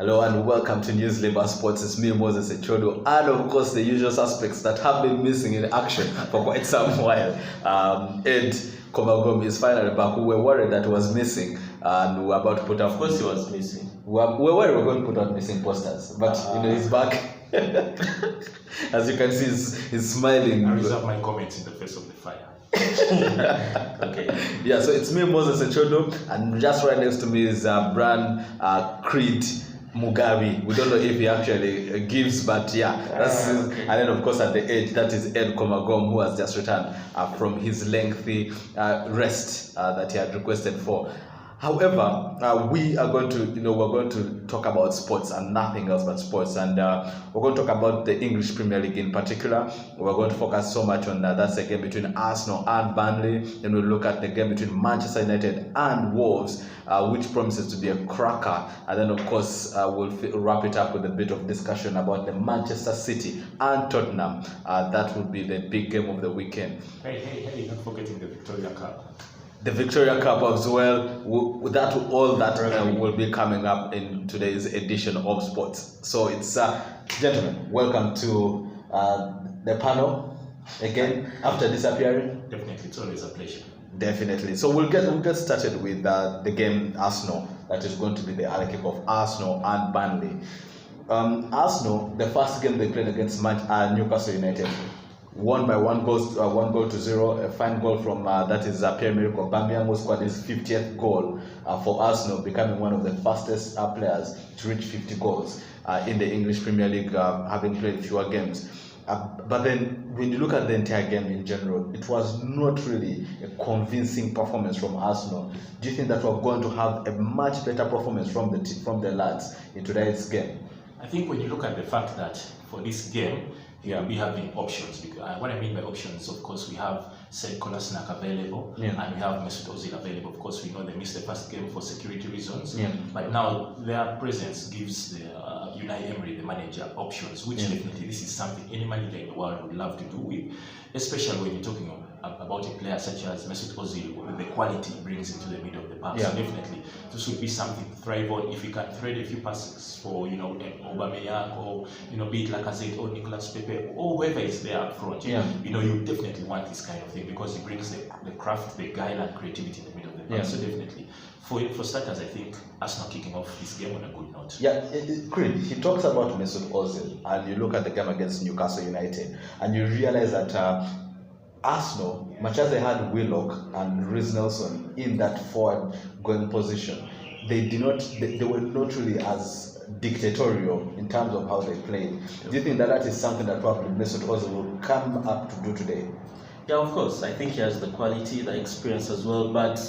Hello and welcome to News Labour Sports. It's me, Moses Echodo, and of course the usual suspects that have been missing in action for quite some while. Ed Komagom is finally back. We were worried that he was missing, and we were about to put up. Of course, he was missing. We were worried we were going to put out missing posters, but he's back. As you can see, he's smiling. I reserve my comments in the face of the fire. Okay. Yeah, so it's me, Moses Echodo, and just right next to me is Bran Creed Mugabe. We don't know if he actually gives, but yeah, that's his. Okay. And then of course at the edge, that is Ed Komagom, who has just returned from his lengthy rest that he had requested for. However, we are going to, we're going to talk about sports and nothing else but sports, and we're going to talk about the English Premier League in particular. We're going to focus so much on that's the game between Arsenal and Burnley. Then we'll look at the game between Manchester United and Wolves, which promises to be a cracker. And then, of course, we'll wrap it up with a bit of discussion about the Manchester City and Tottenham. That will be the big game of the weekend. Hey, not forgetting the Victoria Cup. The Victoria Cup as well. That will be coming up in today's edition of sports. So it's gentlemen, welcome to the panel again after disappearing. Definitely, it's always a pleasure. Definitely. So we'll get started with the game Arsenal. That is going to be the early kick of Arsenal and Burnley. Arsenal, the first game they played against Newcastle United, won by one goal to 0. A fine goal from that is Pierre-Emerick Aubameyang, who scored his 50th goal for Arsenal, becoming one of the fastest players to reach 50 goals in the English Premier League, having played fewer games. But then, when you look at the entire game in general, it was not really a convincing performance from Arsenal. Do you think that we're going to have a much better performance from the lads in today's game? I think when you look at the fact that for this game, we'll be having options. Because, what I mean by options, of course, we have Sead Kolasinac available, and we have Mesut Ozil available. Of course, we know they missed the first game for security reasons, but now their presence gives the Unai Emery, the manager, options, which definitely this is something any manager in the world would love to do with, especially when you're talking about a player such as Mesut Ozil, with the quality he brings into the middle of the park. So definitely, this would be something to thrive on. If you can thread a few passes for, Aubameyang, or, be it Lacazette or Nicolas Pepe, or whoever is there up front, you definitely want this kind of thing, because it brings the craft, the guile and creativity in the middle of the park. So definitely, for starters, I think Arsenal kicking off this game on a good note. Creed, he talks about Mesut Ozil, and you look at the game against Newcastle United, and you realize that Arsenal, much as they had Willock and Reece Nelson in that forward going position, they were not really as dictatorial in terms of how they played. Do you think that is something that probably Mesut Ozil will come up to do today? Yeah, of course. I think he has the quality, the experience as well. But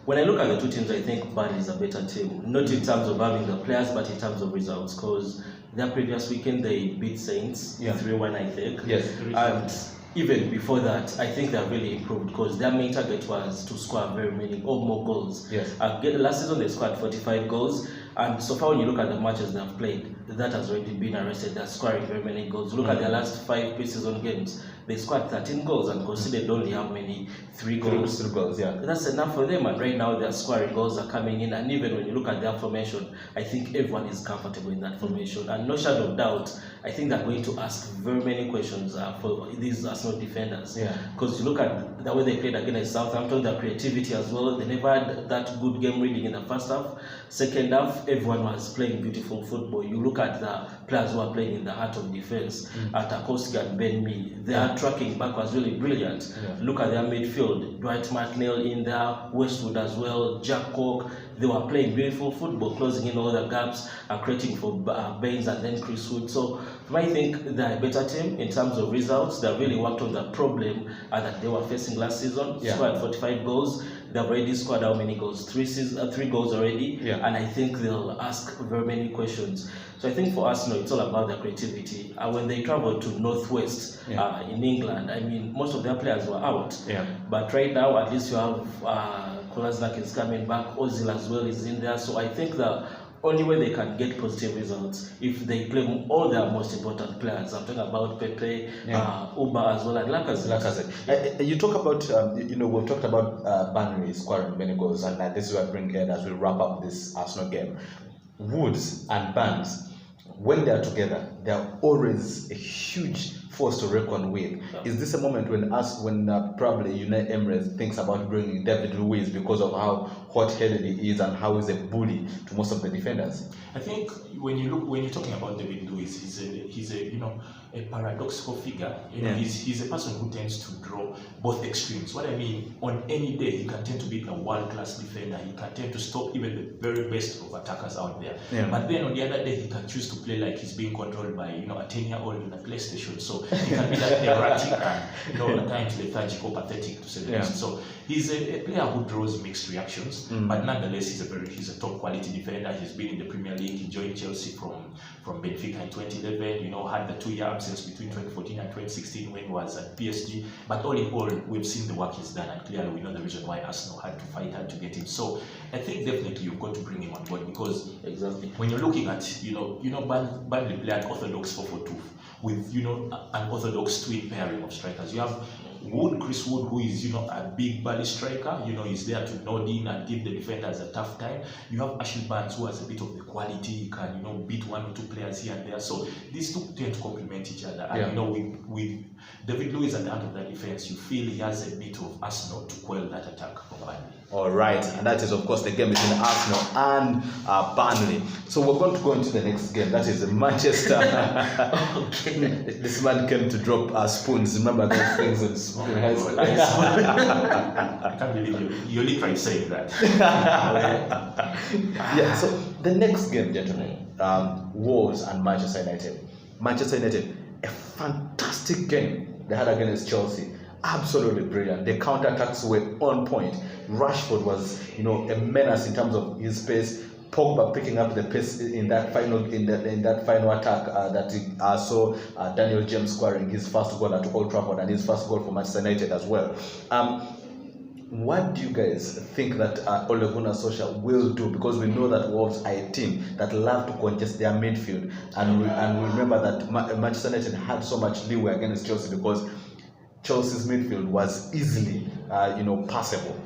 when I look at the two teams, I think Burnley is a better team. Not in terms of having the players, but in terms of results. Because their previous weekend, they beat Saints 3-1, I think. Yes. And even before that, I think they've really improved, because their main target was to score very many or more goals. Yes. Last season, they scored 45 goals. And so far, when you look at the matches they've played, that has already been arrested. They're scoring very many goals. Look at their last 5 pre-season games. They scored 13 goals and conceded only how many? 3 goals. 3 goals, yeah. That's enough for them. And right now, their scoring goals are coming in. And even when you look at their formation, I think everyone is comfortable in that formation. And no shadow of doubt, I think they're going to ask very many questions for these Arsenal defenders. Because you look at the way they played against Southampton, their creativity as well. They never had that good game reading in the first half. Second half, everyone was playing beautiful football. You look at the players who are playing in the heart of defense, Tarkowski and Ben Mee. Their tracking back was really brilliant. Look at their midfield, Dwight McNeil in there, Westwood as well, Jack Cork. They were playing beautiful football, closing in all the gaps and creating for Baines and then Chris Wood. So I think they're a better team in terms of results. They really worked on the problem that they were facing last season. Scored 45 goals. They've already scored how many goals? 3 goals already. And I think they'll ask very many questions. So I think for Arsenal, it's all about their creativity. When they traveled to Northwest in England, I mean, most of their players were out. But right now, at least you have Kolasinac is coming back. Ozil as well is in there. So I think the only way they can get positive results if they play all their most important players. I'm talking about Pepe, Uba as well, and Lacazette. You talk about, we've talked about Burnley scoring many goals, and this is where I bring in as we wrap up this Arsenal game. Woods and Barnes, when they are together, they are always a huge force to reckon with. Is this a moment when probably United Emirates thinks about bringing David Luiz because of how hot-headed he is and how he's a bully to most of the defenders? I think when you're talking about David Luiz, he's a paradoxical figure. He's a person who tends to draw both extremes. What I mean, on any day he can tend to be a world-class defender. He can tend to stop even the very best of attackers out there. But then on the other day he can choose to play like he's being controlled by a 10-year-old in a PlayStation. So he can be that erratic and at times lethargic or pathetic to say the least. So he's a player who draws mixed reactions, but nonetheless he's a top quality defender. He's been in the Premier League. He joined Chelsea from Benfica in 2011. Had the 2-year absence between 2014 and 2016 when he was at PSG. But all in all, we've seen the work he's done, and clearly we know the reason why Arsenal had to fight hard to get him. So I think definitely you've got to bring him on board, because when you're looking at Burnley play an orthodox 4-4-2 with an orthodox twin pairing of strikers. You have Chris Wood, who is a big body striker, he's there to nod in and give the defenders a tough time. You have Ashley Barnes, who has a bit of the quality, he can beat 1 or 2 players here and there. So these two tend to complement each other. And with David Luiz at the heart of that defense, you feel he has a bit of Arsenal to quell that attack from Burnley. All right, and that is of course the game between Arsenal and Burnley. So we're going to go into the next game. That is Manchester. This man came to drop spoons. Remember those things in school? I can't believe you literally saying that. So the next game, gentlemen, Wolves and Manchester United. Manchester United, a fantastic game they had against Chelsea. Absolutely brilliant. The counter-attacks were on point. Rashford was, a menace in terms of his pace. Pogba picking up the pace in that final attack that saw Daniel James scoring his first goal at Old Trafford and his first goal for Manchester United as well. What do you guys think that Ole Gunnar Solskjaer will do? Because we know that Wolves are a team that love to congest their midfield, and we remember that Manchester United had so much leeway against Chelsea because Chelsea's midfield was easily, passable.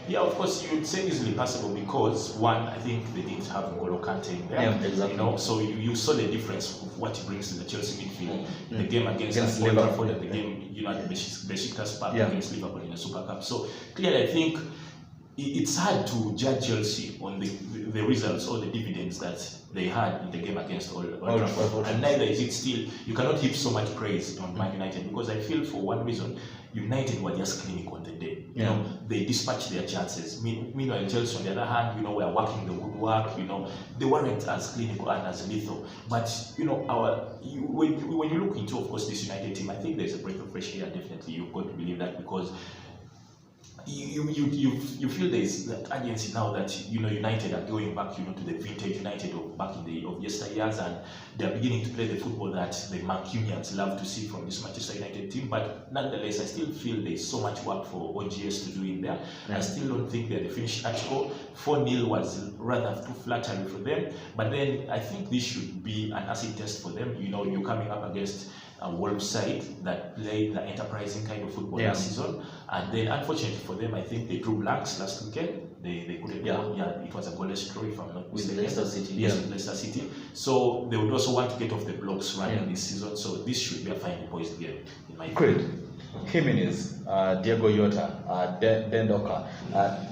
Yeah, of course, you would say easily passable because, one, I think they didn't have N'Golo Kante in there. Yeah, exactly. So you saw the difference of what he brings to the Chelsea midfield. The game against Old Trafford and the game, at Besiktas Park against Liverpool in the Super Cup. So clearly, I think it's hard to judge Chelsea on the results or the dividends that they had in the game against Old Trafford. And neither is it still, you cannot heap so much praise on Man United, because I feel for one reason, United were just clinical on the day. They dispatched their chances. Meanwhile, Chelsea, on the other hand, were working the woodwork. They weren't as clinical and as lethal. But when you look into, of course, this United team, I think there's a breath of fresh air. Definitely, you've got to believe that, because you feel there's that urgency now that United are going back to the vintage United of back in the yesteryears, and they're beginning to play the football that the Mancunians love to see from this Manchester United team. But nonetheless, I still feel there's so much work for OGS to do in there. I still don't think they're the finished article. 4-0 was rather too flattering for them, but then I think this should be an acid test for them. You're coming up against a Wolves side that played the enterprising kind of football last season, and then unfortunately for them, I think they drew blanks last weekend. They couldn't go. It was a goalless draw, if I'm not mistaken. With Leicester City. Yes, with Leicester City. So they would also want to get off the blocks running this season. So this should be a finely poised game, in my opinion. Jimenez, Diego Jota, Dendoka.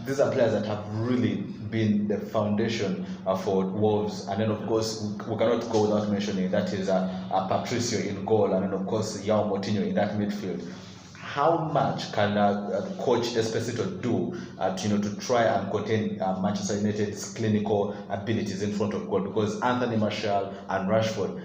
These are players that have really been the foundation for Wolves, and then of course we cannot go without mentioning that is Patricio in goal, and then of course João Moutinho in that midfield. How much can Coach Esposito do to try and contain Manchester United's clinical abilities in front of goal? Because Anthony Martial and Rashford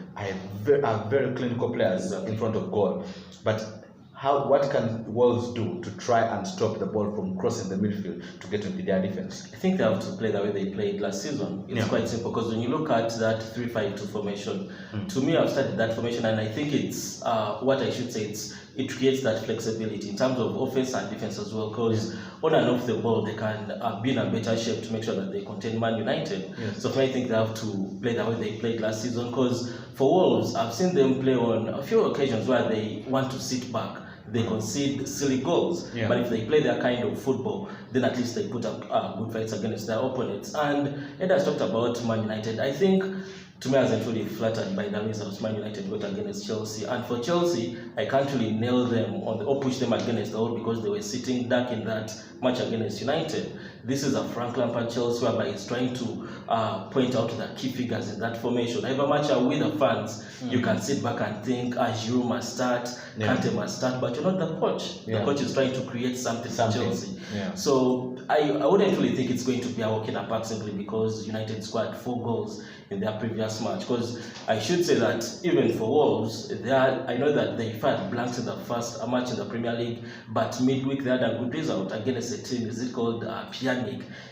are very clinical players in front of goal, but what can Wolves do to try and stop the ball from crossing the midfield to get into their defense? I think they have to play the way they played last season. It's quite simple, because when you look at that 3-5-2 formation, to me, I've studied that formation, and I think it's it creates that flexibility in terms of offense and defense as well, because on and off the ball they can be in a better shape to make sure that they contain Man United. So for me, I think they have to play the way they played last season, because for Wolves, I've seen them play on a few occasions where they want to sit back they concede silly goals. Yeah. But if they play their kind of football, then at least they put up good fights against their opponents. And Ed has talked about Man United. I think, to me, I wasn't really flattered by the results Man United got against Chelsea. And for Chelsea, I can't really nail them or push them against the wall because they were sitting duck in that match against United. This is a Frank Lampard Chelsea whereby he's trying to point out the key figures in that formation. Every match with the fans, you can sit back and think, Giroud must start, Kante must start, but you're not the coach. The coach is trying to create something for Chelsea. So I wouldn't really think it's going to be a walk in the park simply because United scored 4 goals in their previous match. Because I should say that even for Wolves, I know that they had blanks in the first match in the Premier League, but midweek they had a good result against a team. Is it called Pjanic?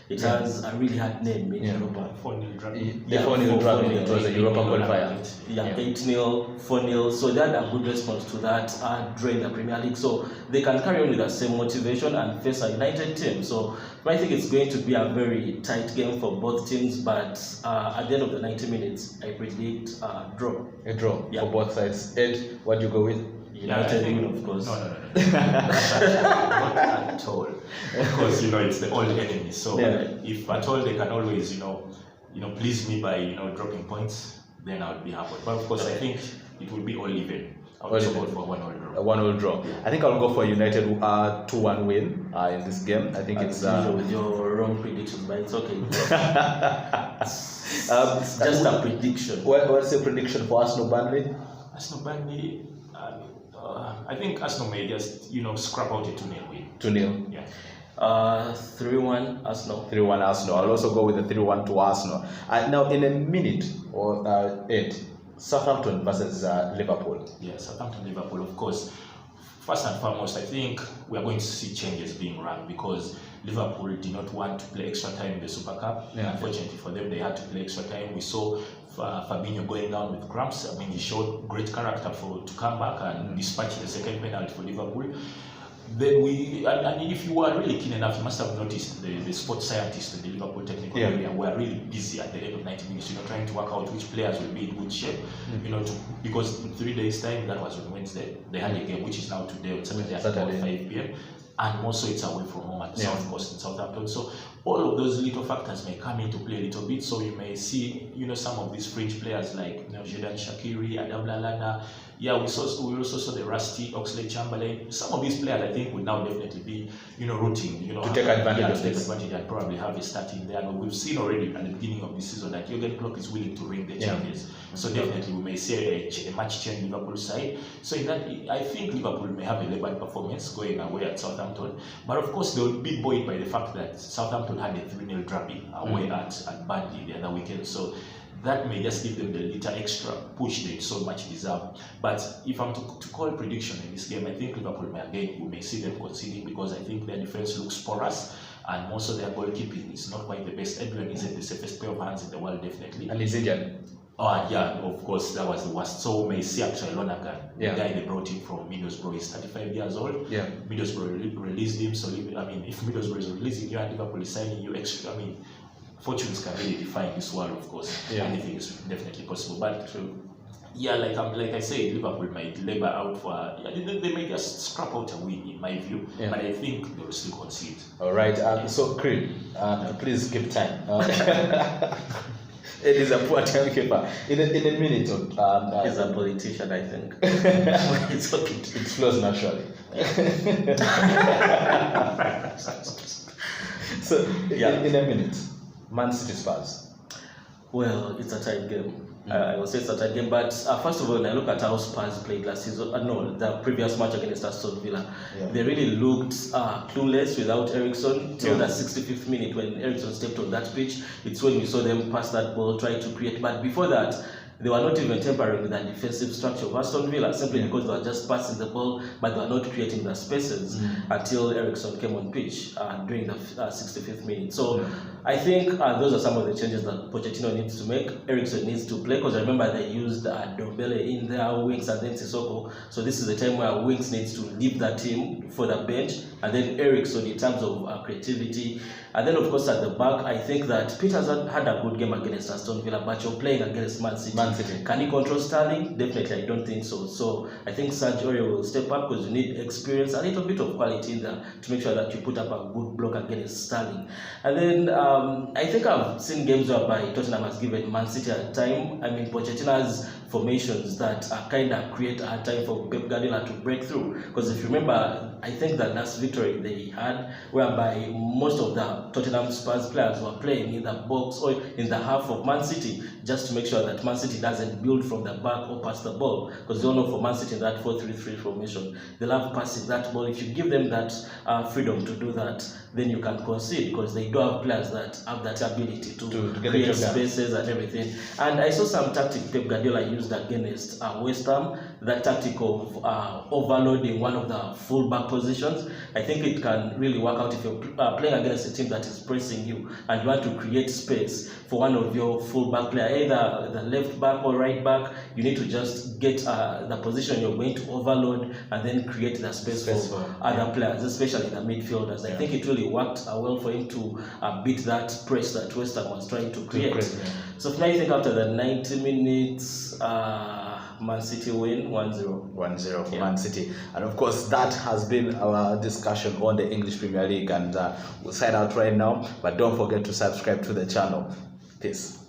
It has a really hard name in Europa. 4-0 draw. The 4-0 draw. It was a Europa qualifier. 8-0, 4-0. So they had a good response to that during the Premier League. So they can carry on with the same motivation and face a United team. So I think it's going to be a very tight game for both teams. But at the end of the 90 minutes, I predict a draw. A draw for both sides. Ed, what do you go with? United win, of course. No. Not at all. Because it's the old enemy. So if at all they can always please me by dropping points, then I would be happy. But of course, I think it will be all even. I would support for 1-0 draw. A 1-0 draw. I think I'll go for United 2-1 win in this game. I think it's with your wrong predictions, but it's okay. It's just a prediction. What's your prediction for Arsenal Burnley? Arsenal Burnley, I think Arsenal may just scrap out a 2-0 win. 2-0. Yeah. 3-1 Arsenal. 3-1 Arsenal. I'll also go with the 3-1 to Arsenal. Now, in a minute or 8, Southampton versus Liverpool. Yeah, Southampton Liverpool, of course. First and foremost, I think we are going to see changes being run because Liverpool did not want to play extra time in the Super Cup. Unfortunately for them, they had to play extra time. We saw Fabinho going down with cramps. I mean, he showed great character to come back and dispatch the second penalty for Liverpool. Then if you were really keen enough, you must have noticed the sports scientists in the Liverpool technical area were really busy at the end of 90 minutes, trying to work out which players will be in good shape, because in 3 days' time, that was on Wednesday, they had a game which is now today on Saturday at 5 p.m. And also it's away from home at the South Coast in Southampton. So all of those little factors may come into play a little bit. So you may see, some of these fringe players like Xherdan Shaqiri, Adam Lallana. We also saw the rusty Oxlade-Chamberlain. Some of these players, I think, would now definitely be, rooting, to take advantage of this. And probably have a start in there. But we've seen already at the beginning of the season that Jurgen Klopp is willing to ring the changes. So definitely we may see a match change Liverpool side. So in that, I think Liverpool may have a labored performance going away at Southampton. But of course, they will be buoyed by the fact that Southampton had a 3-0 drubbing away at Burnley the other weekend. So that may just give them the little extra push they so much deserve. But if I'm to call prediction in this game, I think Liverpool we may see them conceding because I think their defense looks porous and most of their goalkeeping is not quite the best. Edwin isn't the safest pair of hands in the world, definitely. And he's injured. Oh, yeah, of course, that was the worst. So we may see actually Lonergan, the guy they brought in from Middlesbrough. He's 35 years old. Middlesbrough released him. So, if Middlesbrough is releasing you and Liverpool is signing you extra, fortunes can really define this world, of course. Anything is definitely possible. But like I said, Liverpool might labor out for. They may just scrap out a win, in my view. But I think they will still concede. All right. So, Creed, please keep time. It is a poor timekeeper. In a minute, he's a politician, I think. It's okay. It flows naturally. So, in a minute, Man City Spurs. Well, it's a tight game. I will say it's a tight game, but first of all, when I look at how Spurs played last season, the previous match against Aston Villa, they really looked clueless without Eriksen till the 65th minute when Eriksen stepped on that pitch. It's when we saw them pass that ball, try to create. But before that, they were not even tampering with the defensive structure of Aston Villa simply because they were just passing the ball, but they were not creating the spaces until Eriksen came on pitch during the 65th minute. So I think those are some of the changes that Pochettino needs to make. Eriksen needs to play because I remember they used Dombele in their wings and then Sissoko. So this is the time where wings needs to leave the team for the bench, and then Eriksen in terms of creativity. And then, of course, at the back, I think that Peters had a good game against Aston Villa, but you're playing against Man City. Man City. Can he control Sterling? Definitely, I don't think so. So I think Serge Aurier will step up because you need experience, a little bit of quality in there to make sure that you put up a good block against Sterling. And then I think I've seen games whereby Tottenham has given Man City a time. I mean, Pochettino's formations that kind of create a time for Pep Guardiola to break through. Because if you remember, I think that last victory they had, whereby most of the Tottenham Spurs players were playing in the box or in the half of Man City, just to make sure that Man City doesn't build from the back or pass the ball. Because you all know for Man City in that 4-3-3 formation, they love passing that ball. If you give them that freedom to do that, then you can concede, because they do have players that have that ability to create spaces and everything. And I saw some tactic Pep Guardiola used against West Ham, that tactic of overloading one of the full-back positions. I think it can really work out if you're playing against a team that is pressing you and you want to create space for one of your full-back players, either the left back or right back. You need to just get the position you're going to overload and then create the space for other players, especially the midfielders. I think it really worked well for him to beat that press that West Ham was trying to create. So now I think after the 90 minutes, Man City win 1-0. 1-0 for Man City. And of course, that has been our discussion on the English Premier League. And we'll sign out right now. But don't forget to subscribe to the channel. Peace.